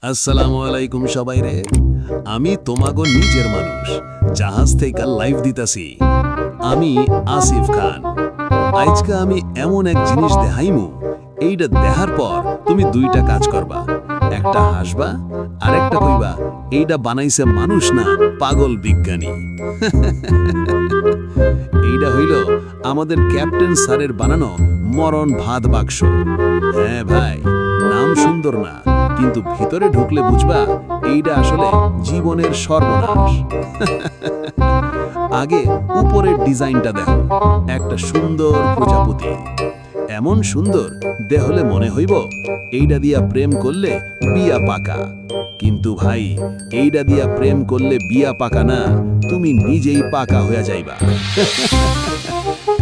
আসসালামু আলাইকুম সবাই রে, আমি তোমাগো নিজের মানুষ জাহাজ থেকে লাইভ দিতাছি। আমি আসিফ খান। আজকে আমি এমন এক জিনিস দেখাইমু, এইটা দেখার পর তুমি দুইটা কাজ করবা। একটা হাসবা আর একটা কইবা এইটা বানাইছে মানুষ না পাগল বিজ্ঞানী। এইটা হইল আমাদের ক্যাপ্টেন স্যারের বানানো মরণ ভাত বাক্স। হ্যাঁ ভাই, নাম সুন্দর না, কিন্তু ভিতরে ঢুকলে বুঝবা এইটা আসলে জীবনের সর্বনাশ। আগে উপরের ডিজাইনটা দেখো, একটা সুন্দর প্রজাপতি, এমন সুন্দর দেহলে মনে হইব এইটা দিয়া প্রেম করলে বিয়া পাকা। কিন্তু ভাই, এইটা দিয়া প্রেম করলে বিয়া পাকা না, তুমি নিজেই পাকা হয়ে যাইবা।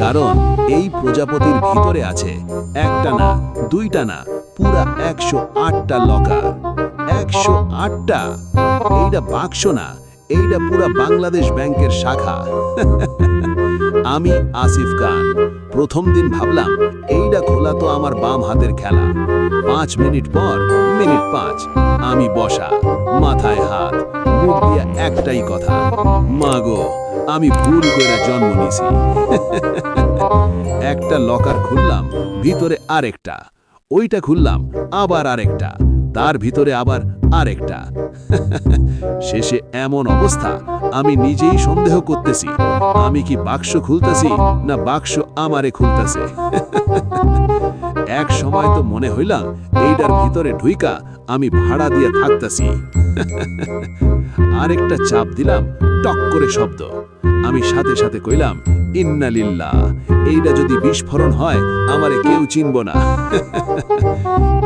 কারণ এই প্রজাপতির ভিতরে আছে একটা না, দুইটা না, পুরা 108টা লকার। 108টা! এইটা বাক্স না, এইটা পুরা বাংলাদেশ ব্যাংকের শাখা। আমি আসিফ খান প্রথম দিন ভাবলাম এইটা খোলা তো আমার বাম হাতের খেলা। 5 মিনিট পর মিনিট 5 আমি বসা, মাথায় হাত, মুখ দিয়া একটাই কথা, মাগো আমি ভুল করে জন্ম নিছি। একটা লকার খুললাম, ভিতরে আরেকটা, ওইটা খুললাম, আবার আরেকটা, তার ভিতরে আবার আরেকটা। শেষে এমন অবস্থা, আমি নিজেই সন্দেহ করতেছি আমি কি বাক্স খুলতেছি না বাক্স আমারে খুলতেছে। এক সময় তো মনে হইলাম এইটার ভিতরে ঢুইকা আমি ভাড়া দিয়ে থাকতেছি। আরেকটা চাপ দিলাম, টক করে শব্দ। আমি সাথে সাথে কইলাম ইন্না লিল্লাহ, এইটা যদি বিস্ফোরণ হয় আমারে কেউ চিনব না।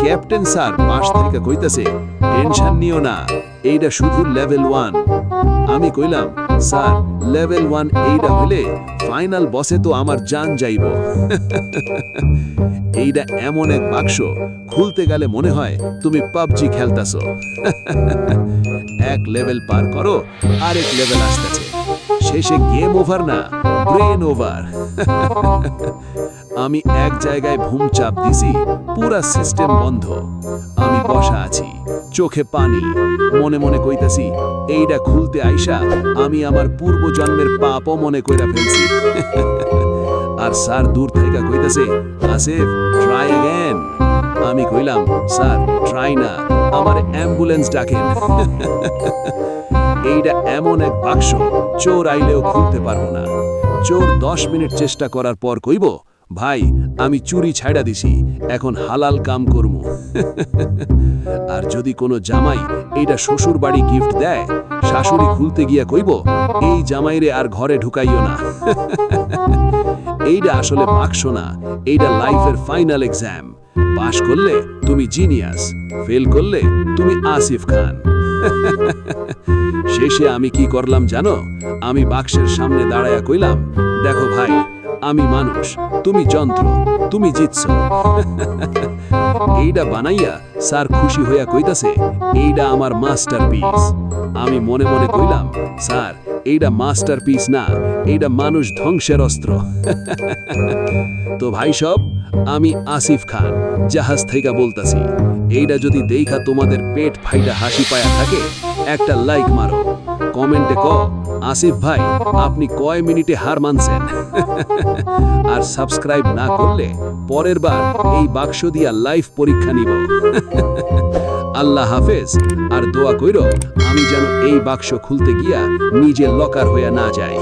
ক্যাপ্টেন স্যার পাশ থেকে কইতাছে টেনশন নিও না, এইটা শুধু লেভেল 1। আমি কইলাম স্যার লেভেল 1 এইটা হইলে ফাইনাল বসে তো আমার জান যাইব। এইটা এমন এক বাক্স, খুলতে গেলে মনে হয় তুমি পাবজি খেলতাছো। এক লেভেল পার করো, আরেক লেভেল আসতেছে, শেষে গেম ওভার না, ব্রেন ওভার। আমি এক জায়গায় ঘুম চাপ দিছি, পুরা সিস্টেম বন্ধ। আমি বসা আছি, চোখে পানি, মনে মনে কইতাছি এইটা খুলতে আইসা আমি আমার পূর্বজন্মের পাপও মনে কইরা ফেলছি। আর স্যার দূর থেকে কইতাছে আসিফ ট্রাই অ্যাগেন। আমি কইলাম স্যার ট্রাই না, আমার অ্যাম্বুলেন্স ডাকেন। এইটা এমন এক বাক্স, চোর আইলেও খুলতে পারবো না। চোর 10 মিনিট চেষ্টা করার পর কইব ভাই আমি চুরি ছাইড়া দিছি, এখন হালাল কাম করমু। আর যদি কোনো জামাই এইটা শ্বশুর বাড়ি গিফট দেয়, শাশুড়ি খুলতে গিয়া কইব এই জামাইরে আর ঘরে ঢুকাইও না। এইটা আসলে বাক্স না, এইটা লাইফের ফাইনাল এক্সাম। পাশ করলে তুমি জিনিয়াস, ফেল করলে তুমি আসিফ খান। শেষে আমি কি করলাম জানো? আমি বাক্সের সামনে দাঁড়ায়া কইলাম দেখো ভাই, আমি মানুষ, তুমি যন্ত্র, তুমি জিতছো। এইটা বানাইয়া স্যার খুশি হইয়া কইতাছে এইটা আমার মাস্টারপিস। আমি মনে মনে কইলাম স্যার এইটা মাস্টারপিস না, এইটা মানুষ ধ্বংসের অস্ত্র। তো ভাই সব, আমি আসিফ খান জাহাজ থেকে বলতাছি, এইটা যদি দেখা তোমাদের পেট ফাইটা হাসি পায়া থাকে, একটা লাইক মারো, কমেন্টে ক আসিফ ভাই আপনি কয় মিনিটে হার মানছেন। আর সাবস্ক্রাইব না করলে পরের বার এই বাক্স দিয়া লাইভ পরীক্ষা নিব। আল্লাহ হাফেজ। আর দোয়া কইরো আমি যেন এই বাক্স খুলতে গিয়া নিজে লকার হইয়া না যাই।